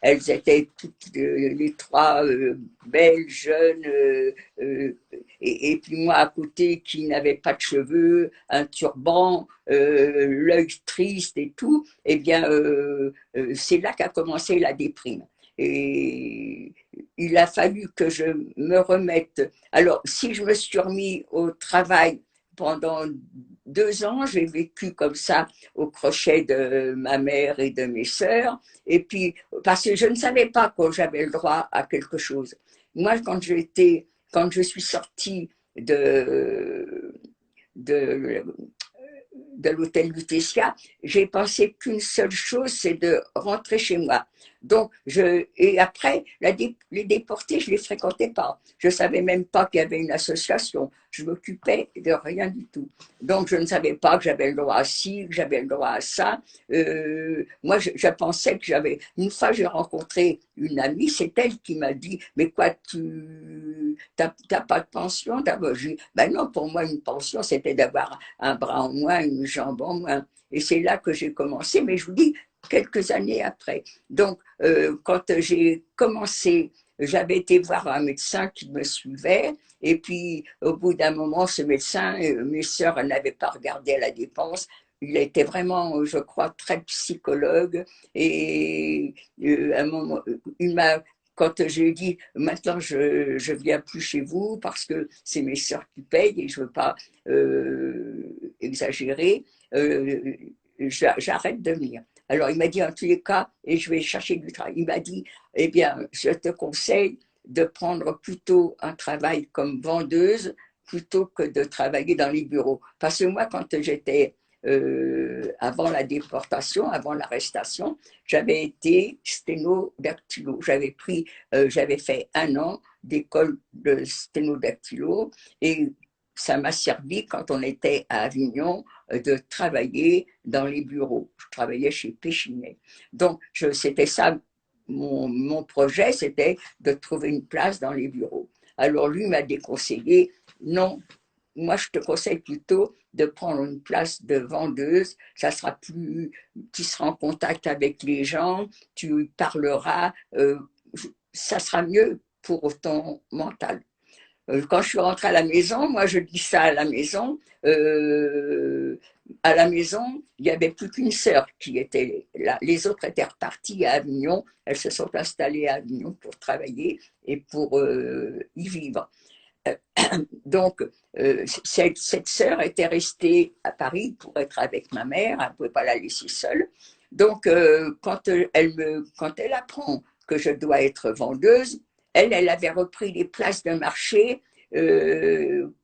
elles étaient toutes les trois belles, jeunes, et puis moi à côté qui n'avais pas de cheveux, un turban, l'œil triste et tout. Eh bien, c'est là qu'a commencé la déprime. Et il a fallu que je me remette. Alors, si je me suis remis au travail pendant 2 ans, j'ai vécu comme ça au crochet de ma mère et de mes sœurs. Et puis, parce que je ne savais pas quand j'avais le droit à quelque chose. Moi, quand je suis sortie de, de l'hôtel Lutetia, j'ai pensé qu'une seule chose, c'est de rentrer chez moi. Donc, et après, les déportés, je ne les fréquentais pas. Je ne savais même pas qu'il y avait une association. Je m'occupais de rien du tout. Donc, je ne savais pas que j'avais le droit à ci, que j'avais le droit à ça. Moi, je pensais que j'avais. Une fois, j'ai rencontré une amie, c'est elle qui m'a dit, mais quoi, tu n'as pas de pension? Je dis, ben non, pour moi, une pension, c'était d'avoir un bras en moins, une jambe en moins. Et c'est là que j'ai commencé, mais je vous dis, quelques années après. Donc, quand j'ai commencé, j'avais été voir un médecin qui me suivait, et puis au bout d'un moment, ce médecin, mes sœurs n'avaient pas regardé à la dépense, il était vraiment, je crois, très psychologue, et à un moment, quand j'ai dit maintenant je viens plus chez vous parce que c'est mes sœurs qui payent et je veux pas exagérer, j'arrête de venir. Alors il m'a dit en tous les cas, et je vais chercher du travail. Il m'a dit, eh bien, je te conseille de prendre plutôt un travail comme vendeuse plutôt que de travailler dans les bureaux. Parce que moi, quand j'étais avant la déportation, avant l'arrestation, j'avais été sténodactylo. J'avais fait 1 an d'école de sténodactylo et ça m'a servi quand on était à Avignon de travailler dans les bureaux. Je travaillais chez Péchinet. Donc, c'était ça, mon projet, c'était de trouver une place dans les bureaux. Alors, lui m'a déconseillé, non, moi, je te conseille plutôt de prendre une place de vendeuse. Ça sera plus, tu seras en contact avec les gens, tu parleras, ça sera mieux pour ton mental. Quand je suis rentrée à la maison, moi je dis ça à la maison. À la maison, il n'y avait plus qu'une sœur qui était là. Les autres étaient reparties à Avignon. Elles se sont installées à Avignon pour travailler et pour y vivre. Donc, cette sœur était restée à Paris pour être avec ma mère, elle ne pouvait pas la laisser seule. Donc, quand elle apprend que je dois être vendeuse, elle avait repris les places de marché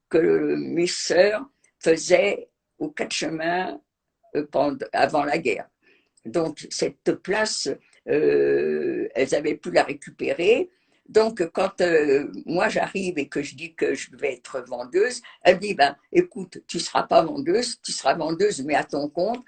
que mes sœurs faisaient aux quatre chemins avant la guerre. Donc, cette place, elles avaient pu la récupérer. Donc, quand moi j'arrive et que je dis que je vais être vendeuse, elle dit, ben, écoute, tu ne seras pas vendeuse, tu seras vendeuse, mais à ton compte,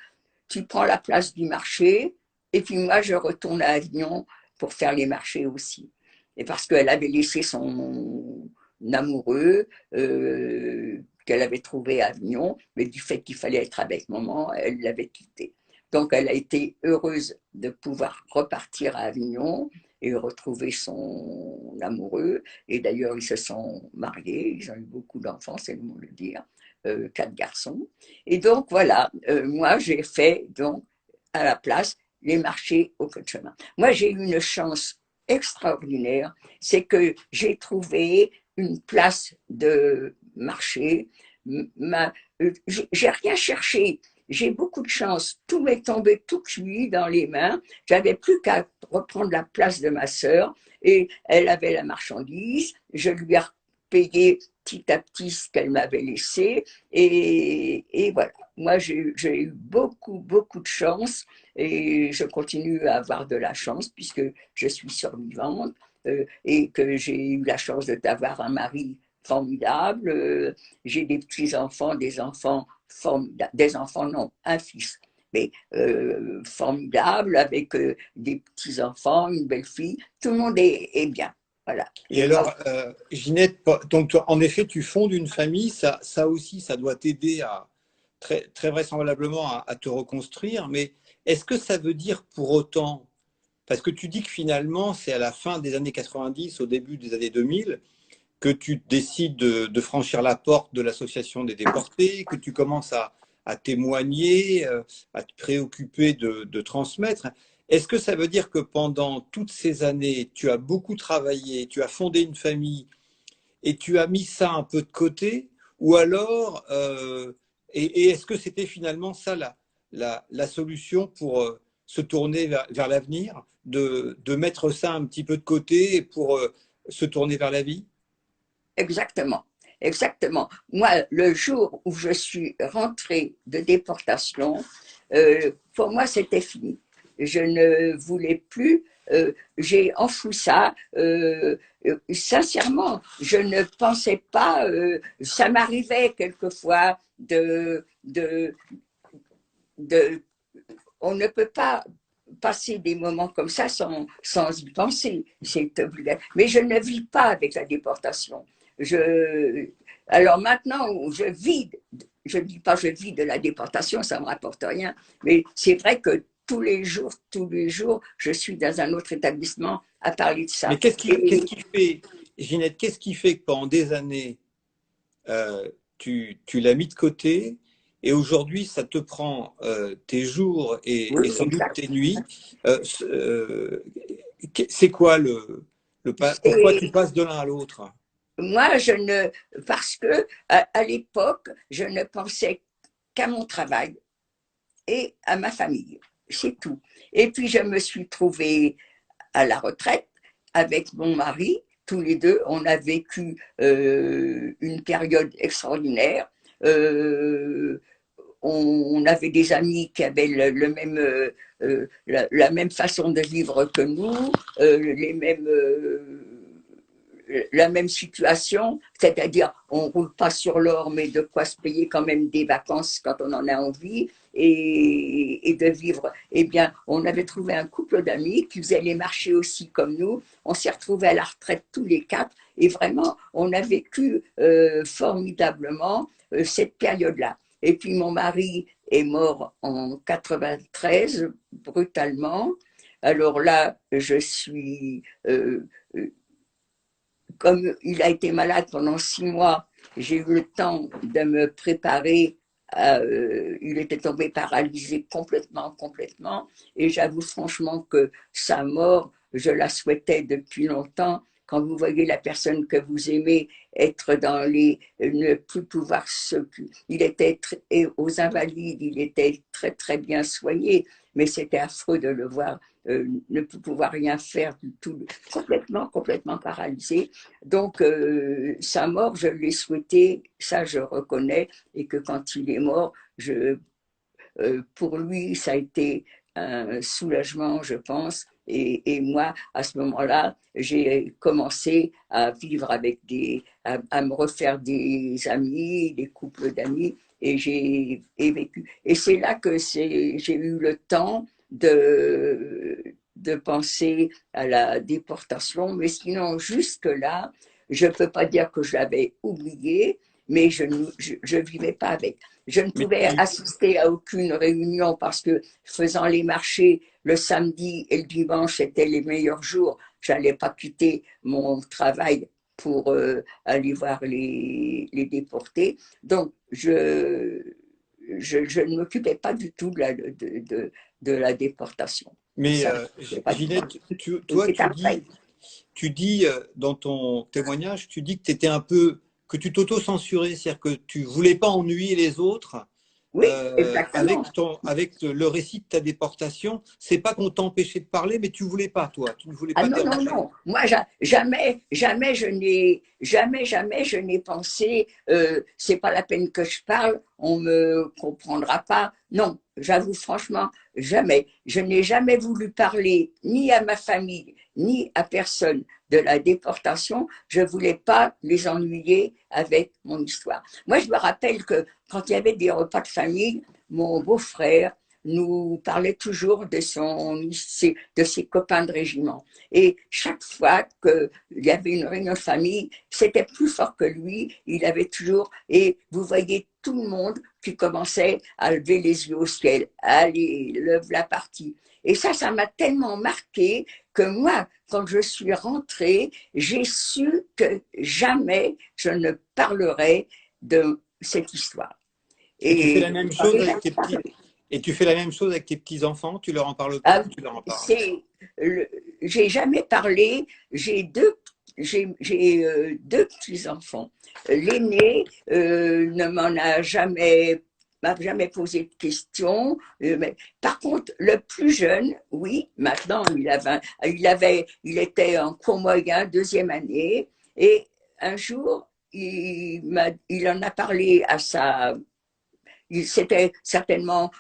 tu prends la place du marché, et puis moi, je retourne à Avignon pour faire les marchés aussi. Et parce qu'elle avait laissé son amoureux qu'elle avait trouvé à Avignon, mais du fait qu'il fallait être avec maman, elle l'avait quitté. Donc, elle a été heureuse de pouvoir repartir à Avignon et retrouver son amoureux. Et d'ailleurs, ils se sont mariés, ils ont eu beaucoup d'enfants, c'est le mot de le dire, 4 garçons. Et donc, voilà, moi, j'ai fait donc à la place les marchés au queue de chemin. Moi, j'ai eu une chance extraordinaire, c'est que j'ai trouvé une place de marché. J'ai rien cherché. J'ai beaucoup de chance. Tout m'est tombé tout cuit dans les mains. J'avais plus qu'à reprendre la place de ma sœur et elle avait la marchandise. Je lui ai payé petit à petit ce qu'elle m'avait laissé et voilà. Moi, j'ai eu beaucoup, beaucoup de chance et je continue à avoir de la chance puisque je suis survivante et que j'ai eu la chance d'avoir un mari formidable. J'ai des petits-enfants, des enfants formidables, des enfants non, un fils, mais formidable avec des petits-enfants, une belle-fille. Tout le monde est bien. Voilà. Et alors, Ginette, donc en effet, tu fondes une famille, ça aussi, ça doit t'aider à très, très vraisemblablement à te reconstruire, mais est-ce que ça veut dire pour autant, parce que tu dis que finalement, c'est à la fin des années 90, au début des années 2000, que tu décides de franchir la porte de l'association des déportés, que tu commences à témoigner, à te préoccuper de transmettre. Est-ce que ça veut dire que pendant toutes ces années, tu as beaucoup travaillé, tu as fondé une famille et tu as mis ça un peu de côté? Ou alors, et est-ce que c'était finalement ça la solution pour se tourner vers l'avenir, de mettre ça un petit peu de côté pour se tourner vers la vie? Exactement, exactement. Moi, le jour où je suis rentrée de déportation, pour moi, c'était fini. Je ne voulais plus, j'ai enfoui ça. Sincèrement, je ne pensais pas, ça m'arrivait quelquefois de, on ne peut pas passer des moments comme ça sans y penser. C'est obligatoire. Mais je ne vis pas avec la déportation. Alors maintenant, je ne dis pas je vis de la déportation, ça ne me rapporte rien, mais c'est vrai que tous les jours, je suis dans un autre établissement à parler de ça. Mais qu'est-ce qui fait, Ginette, qu'est-ce qui fait que pendant des années, tu l'as mis de côté et aujourd'hui, ça te prend tes jours Oui, et sans doute exact. tes nuits. C'est quoi pourquoi tu passes de l'un à l'autre? Moi, parce que à l'époque, je ne pensais qu'à mon travail et à ma famille. C'est tout. Et puis, je me suis trouvée à la retraite avec mon mari. Tous les deux, on a vécu une période extraordinaire. Euh, on avait des amis qui avaient la même façon de vivre que nous, la même situation, c'est-à-dire on ne roule pas sur l'or, mais de quoi se payer quand même des vacances quand on en a envie et de vivre. Eh bien, on avait trouvé un couple d'amis qui faisaient les marchés aussi comme nous. On s'est retrouvés à la retraite tous les quatre et vraiment, on a vécu formidablement cette période-là. Et puis mon mari est mort en 93, brutalement. Alors là, je suis comme il a été malade pendant 6 mois, j'ai eu le temps de me préparer. Il était tombé paralysé complètement, complètement. Et j'avoue franchement que sa mort, je la souhaitais depuis longtemps, quand vous voyez la personne que vous aimez être dans les, ne plus pouvoir s'occuper. Il était aux Invalides, il était très très bien soigné, mais c'était affreux de le voir ne pouvoir rien faire du tout, complètement paralysé. Donc, sa mort, je l'ai souhaité, ça je reconnais, et que quand il est mort, pour lui, ça a été un soulagement, je pense. Et moi, à ce moment-là, j'ai commencé à vivre avec à me refaire des amis, des couples d'amis, et j'ai vécu. Et c'est là que j'ai eu le temps de penser à la déportation, mais sinon, jusque-là, je ne peux pas dire que je l'avais oublié, mais je ne vivais pas avec. Je ne Mais pouvais assister à aucune réunion parce que faisant les marchés le samedi et le dimanche, c'était les meilleurs jours. Je n'allais pas quitter mon travail pour aller voir les déportés. Donc, je ne m'occupais pas du tout de la déportation. mais Ça, pas du tout. Ginette, Et toi, c'est après. tu dis dans ton témoignage, tu dis que tu étais un peu, que tu t'auto-censurais, c'est-à-dire que tu voulais pas ennuyer les autres Oui, exactement. avec le récit de ta déportation. C'est pas qu'on t'empêchait de parler, mais tu voulais pas, toi, tu ne voulais Ah pas non, non, déranger. non. Moi, jamais je n'ai pensé, c'est pas la peine que je parle, on me comprendra pas. Non, j'avoue franchement, jamais. Je n'ai jamais voulu parler ni à ma famille, ni à personne de la déportation. Je voulais pas les ennuyer avec mon histoire. Moi, je me rappelle que quand il y avait des repas de famille, mon beau-frère nous parlait toujours de ses copains de régiment. Et chaque fois qu'il y avait une réunion de famille, c'était plus fort que lui. Il avait toujours, et vous voyez tout le monde qui commençait à lever les yeux au ciel. Allez, lève la partie. Et ça m'a tellement marqué que moi, quand je suis rentrée, j'ai su que jamais je ne parlerai de cette histoire. Et tu fais Et la même j'en chose ai avec jamais tes petits, parlé. et tu fais la même chose avec tes petits-enfants, tu leur en parles pas Ah, ou tu leur en parles? c'est, j'ai jamais parlé, j'ai deux petits-enfants. L'aîné ne m'en a jamais, m'a jamais posé de questions. Mais, par contre, le plus jeune, oui, maintenant, il était en cours moyen, deuxième année, et un jour, il en a parlé à sa c'était certainement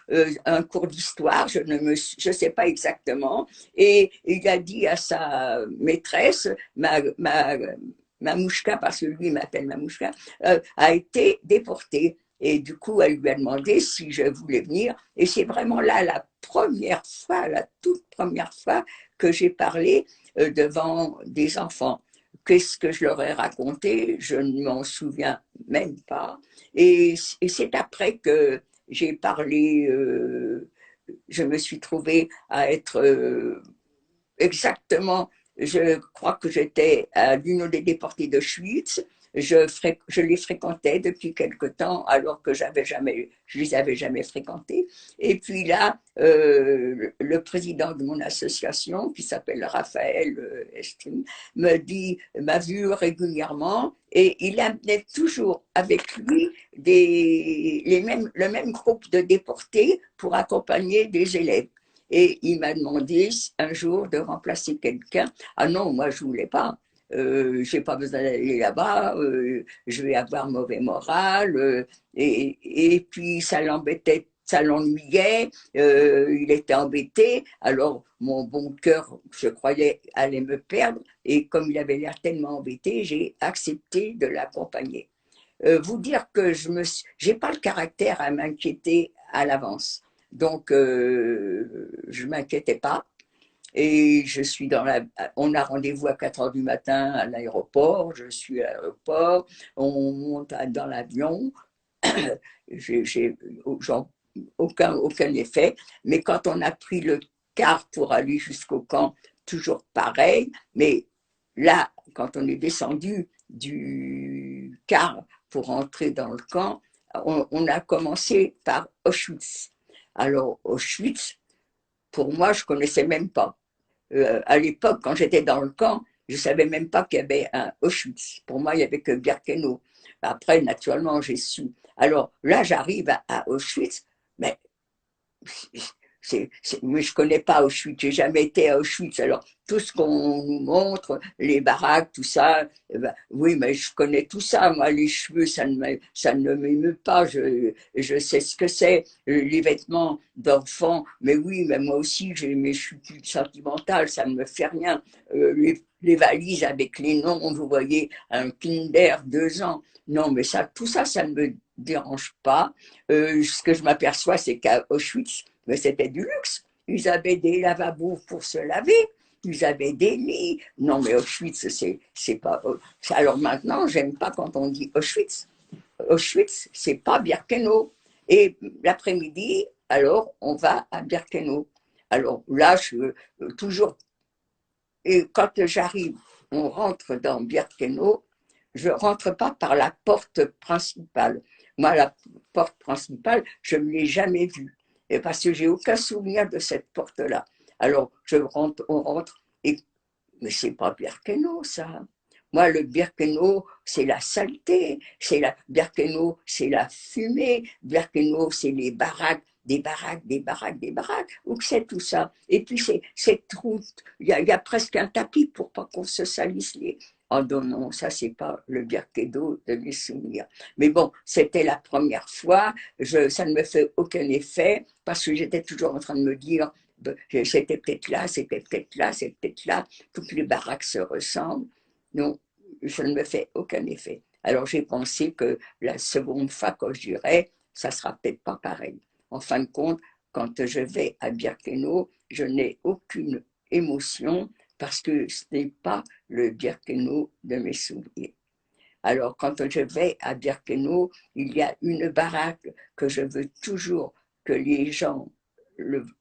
un cours d'histoire, je sais pas exactement. Et il a dit à sa maîtresse, Mamouchka, parce que lui il m'appelle Mamouchka, a été déportée. Et du coup, elle lui a demandé si je voulais venir. Et c'est vraiment là la première fois, la toute première fois que j'ai parlé devant des enfants. Qu'est-ce que je leur ai raconté? Je ne m'en souviens même pas. Et c'est après que j'ai parlé, je me suis trouvée à être exactement, je crois que j'étais à l'Union des déportés d'Auschwitz. Je les fréquentais depuis quelque temps, alors que je les avais jamais fréquentés. Et puis là, le président de mon association, qui s'appelle Raphaël Estrin, m'a vu régulièrement et il amenait toujours avec lui le même groupe de déportés pour accompagner des élèves. Et il m'a demandé un jour de remplacer quelqu'un. Ah non, moi je voulais pas. J'ai pas besoin d'aller là-bas. Je vais avoir mauvais moral. Et puis ça l'embêtait, ça l'ennuyait. Il était embêté. Alors mon bon cœur, je croyais, allait me perdre. Et comme il avait l'air tellement embêté, j'ai accepté de l'accompagner. Vous dire que j'ai pas le caractère à m'inquiéter à l'avance. Donc, je m'inquiétais pas. Et je suis on a rendez-vous à 4 heures du matin à l'aéroport. Je suis à l'aéroport. On monte dans l'avion. J'ai aucun effet. Mais quand on a pris le car pour aller jusqu'au camp, toujours pareil. Mais là, quand on est descendu du car pour entrer dans le camp, on a commencé par Auschwitz. Alors, Auschwitz, pour moi, je ne connaissais même pas. À l'époque, quand j'étais dans le camp, Je ne savais même pas qu'il y avait un Auschwitz. Pour moi, il n'y avait que Birkenau. Après, naturellement, j'ai su. Alors là, j'arrive à Auschwitz, mais mais je connais pas Auschwitz, j'ai jamais été à Auschwitz. Alors, tout ce qu'on nous montre, les baraques, tout ça, ben, oui, mais je connais tout ça. Moi, les cheveux, ça ne m'émeut pas. Je sais ce que c'est, les vêtements d'enfants. Mais oui, mais moi aussi, mais je suis plus sentimentale, ça ne me fait rien. Les valises avec les noms, vous voyez, un Kinder, 2 ans. Non, mais ça, tout ça, ça ne me dérange pas. Ce que je m'aperçois, c'est qu'à Auschwitz, mais c'était du luxe. Ils avaient des lavabos pour se laver, ils avaient des lits. Non, mais Auschwitz, c'est pas. Alors maintenant, j'aime pas quand on dit Auschwitz. Auschwitz, c'est pas Birkenau. Et l'après-midi, alors, on va à Birkenau. Alors là, toujours. Et quand j'arrive, on rentre dans Birkenau, je rentre pas par la porte principale. Moi, la porte principale, je ne l'ai jamais vue. Et parce que j'ai aucun souvenir de cette porte-là. Alors, on rentre, mais c'est pas Birkenau, ça. Moi, le Birkenau, c'est la saleté. Birkenau, c'est la fumée. Birkenau, c'est les baraques, des baraques, des baraques, des baraques. Où que c'est tout ça? Et puis, cette route, il y a presque un tapis pour pas qu'on se salisse les. Oh non, non, ça, c'est pas le Birkenau de mes souvenirs. Mais bon, c'était la première fois. Ça ne me fait aucun effet parce que j'étais toujours en train de me dire, c'était peut-être là, c'était peut-être là, c'était peut-être là. Toutes les baraques se ressemblent. Non, ça ne me fait aucun effet. Alors j'ai pensé que la seconde fois que je dirais, ça sera peut-être pas pareil. En fin de compte, quand je vais à Birkenau, je n'ai aucune émotion parce que ce n'est pas le Birkenau de mes souvenirs. Alors quand je vais à Birkenau, il y a une baraque que je veux toujours que les gens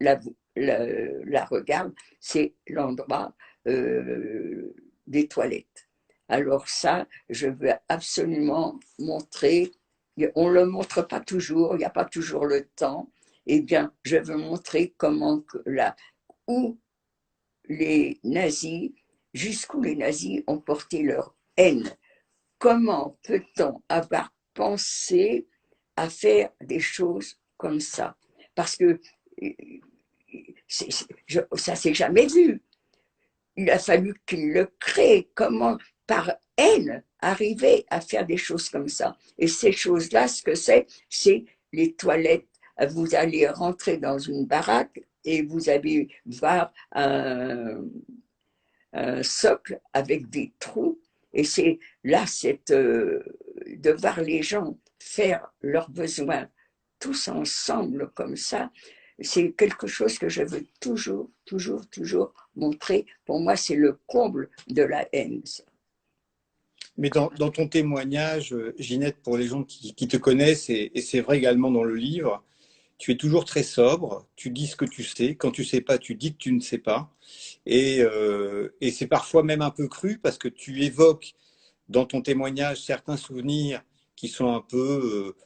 la regardent, c'est l'endroit des toilettes. Alors ça, je veux absolument montrer, on ne le montre pas toujours, il n'y a pas toujours le temps, eh bien, je veux montrer comment où les nazis, jusqu'où les nazis ont porté leur haine. Comment peut-on avoir pensé à faire des choses comme ça? Parce que ça s'est jamais vu. Il a fallu qu'il le crée. Comment, par haine, arriver à faire des choses comme ça? Et ces choses-là, ce que c'est les toilettes. Vous allez rentrer dans une baraque et vous allez voir un socle avec des trous. Et c'est là, de voir les gens faire leurs besoins tous ensemble comme ça, c'est quelque chose que je veux toujours, toujours, toujours montrer. Pour moi, c'est le comble de la haine. Ça. Mais dans ton témoignage, Ginette, pour les gens qui te connaissent, et c'est vrai également dans le livre, tu es toujours très sobre, tu dis ce que tu sais. Quand tu sais pas, tu dis que tu ne sais pas. Et c'est parfois même un peu cru parce que tu évoques dans ton témoignage certains souvenirs qui sont un peu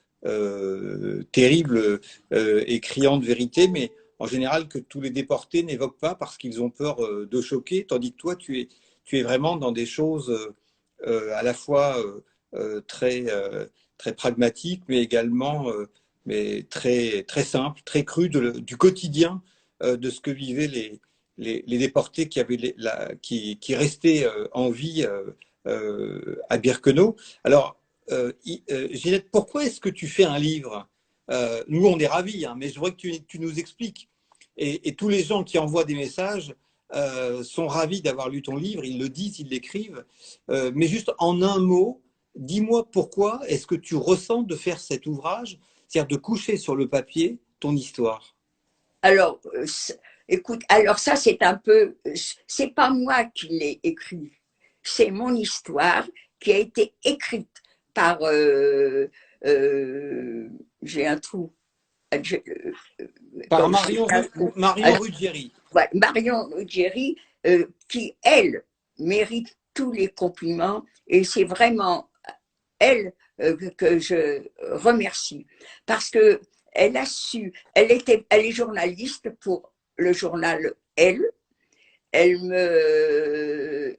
terribles et criants de vérité, mais en général que tous les déportés n'évoquent pas parce qu'ils ont peur de choquer, tandis que toi, tu es vraiment dans des choses à la fois très, très pragmatiques, mais également mais très, très simples, très crues du quotidien de ce que vivaient les déportés qui restaient en vie à Birkenau. Alors, Ginette, pourquoi est-ce que tu fais un livre? Nous, on est ravis, hein, mais je voudrais que tu nous expliques. Et tous les gens qui envoient des messages sont ravis d'avoir lu ton livre, ils le disent, ils l'écrivent. Mais juste en un mot, dis-moi pourquoi est-ce que tu ressens de faire cet ouvrage, c'est-à-dire de coucher sur le papier ton histoire? Alors, écoute, alors ça, c'est un peu, c'est pas moi qui l'ai écrit, c'est mon histoire qui a été écrite par, j'ai un trou, Par Marion Ruggieri. Voilà, Marion Ruggieri, qui, elle, mérite tous les compliments et c'est vraiment elle que je remercie parce que elle a su, elle est journaliste pour le journal Elle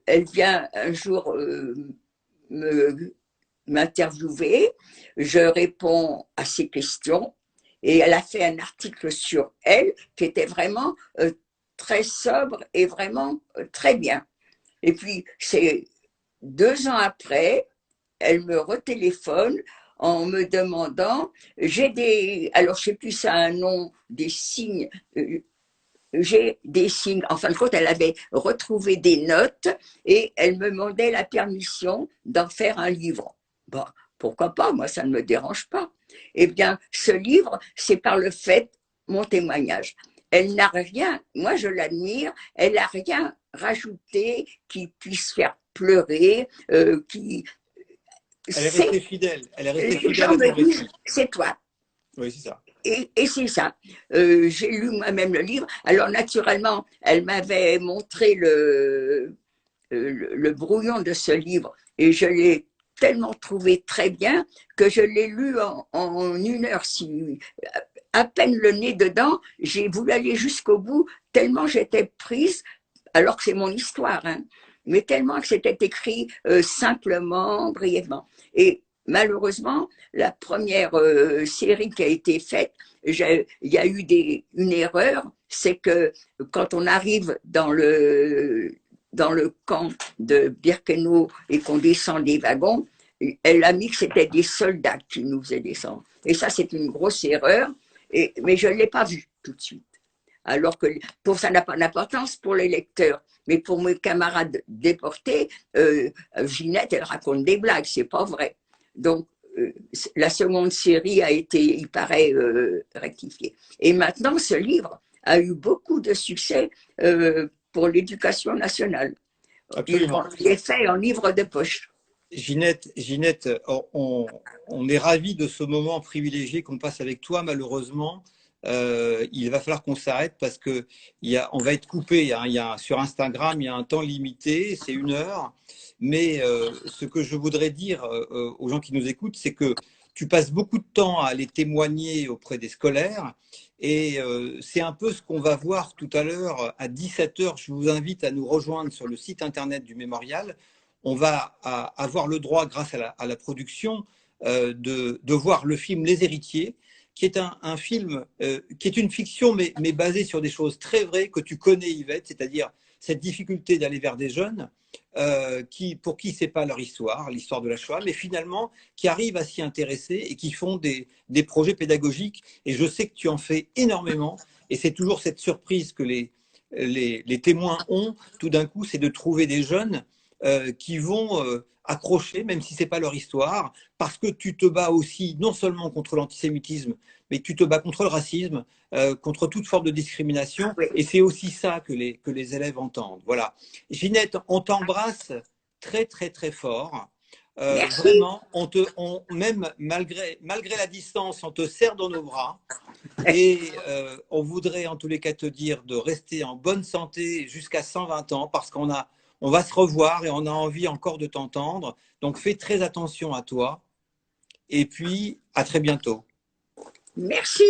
elle vient un jour m'interviewer, je réponds à ses questions et elle a fait un article sur elle qui était vraiment très sobre et vraiment très bien. Et puis, c'est 2 ans après, elle me retéléphone en me demandant, alors je sais plus ça a un nom, des signes, j'ai des signes. En fin de compte, elle avait retrouvé des notes et elle me demandait la permission d'en faire un livre. Bon, pourquoi pas, moi ça ne me dérange pas. Eh bien, ce livre, c'est par le fait, mon témoignage. Elle n'a rien, moi je l'admire, elle n'a rien rajouté qui puisse faire pleurer, qui Elle est c'est restée fidèle. Elle est restée les fidèle gens à ton me disent récit. c'est toi. Oui, c'est ça. Et c'est ça. J'ai lu moi-même le livre. Alors naturellement, elle m'avait montré le brouillon de ce livre et je l'ai tellement trouvé très bien que je l'ai lu en 1 heure. Si, à peine le nez dedans, j'ai voulu aller jusqu'au bout tellement j'étais prise, alors que c'est mon histoire, hein, mais tellement que c'était écrit simplement, brièvement. Et malheureusement, la première série qui a été faite, il y a eu une erreur, c'est que quand on arrive dans le camp de Birkenau et qu'on descend des wagons, elle a mis que c'était des soldats qui nous faisaient descendre. Et ça, c'est une grosse erreur, mais je ne l'ai pas vu tout de suite. Alors que ça n'a pas d'importance pour les lecteurs. Mais pour mes camarades déportés, Ginette, elle raconte des blagues, c'est pas vrai. Donc, la seconde série a été, il paraît, rectifiée. Et maintenant, ce livre a eu beaucoup de succès pour l'éducation nationale. Absolument. Il est fait en livre de poche. Ginette, on est ravis de ce moment privilégié qu'on passe avec toi. Malheureusement, il va falloir qu'on s'arrête parce que on va être coupé. Hein. Sur Instagram, il y a un temps limité, c'est 1 heure. Mais ce que je voudrais dire aux gens qui nous écoutent, c'est que tu passes beaucoup de temps à aller témoigner auprès des scolaires. Et c'est un peu ce qu'on va voir tout à l'heure à 17 heures. Je vous invite à nous rejoindre sur le site internet du mémorial. On va avoir le droit, grâce à la production, de voir le film Les Héritiers, qui est un film qui est une fiction, mais basée sur des choses très vraies que tu connais, Yvette, c'est-à-dire cette difficulté d'aller vers des jeunes pour qui c'est pas leur histoire, l'histoire de la Shoah, mais finalement qui arrivent à s'y intéresser et qui font des projets pédagogiques. Et je sais que tu en fais énormément, et c'est toujours cette surprise que les témoins ont, tout d'un coup, c'est de trouver des jeunes qui vont accrocher, même si ce n'est pas leur histoire, parce que tu te bats aussi non seulement contre l'antisémitisme, mais tu te bats contre le racisme, contre toute forme de discrimination, Oui. et c'est aussi ça que les élèves entendent. Voilà. Ginette, on t'embrasse très, très, très fort. Merci. Vraiment, même malgré la distance, on te serre dans nos bras. Et on voudrait en tous les cas te dire de rester en bonne santé jusqu'à 120 ans parce on va se revoir et on a envie encore de t'entendre. Donc fais très attention à toi et puis à très bientôt. Merci.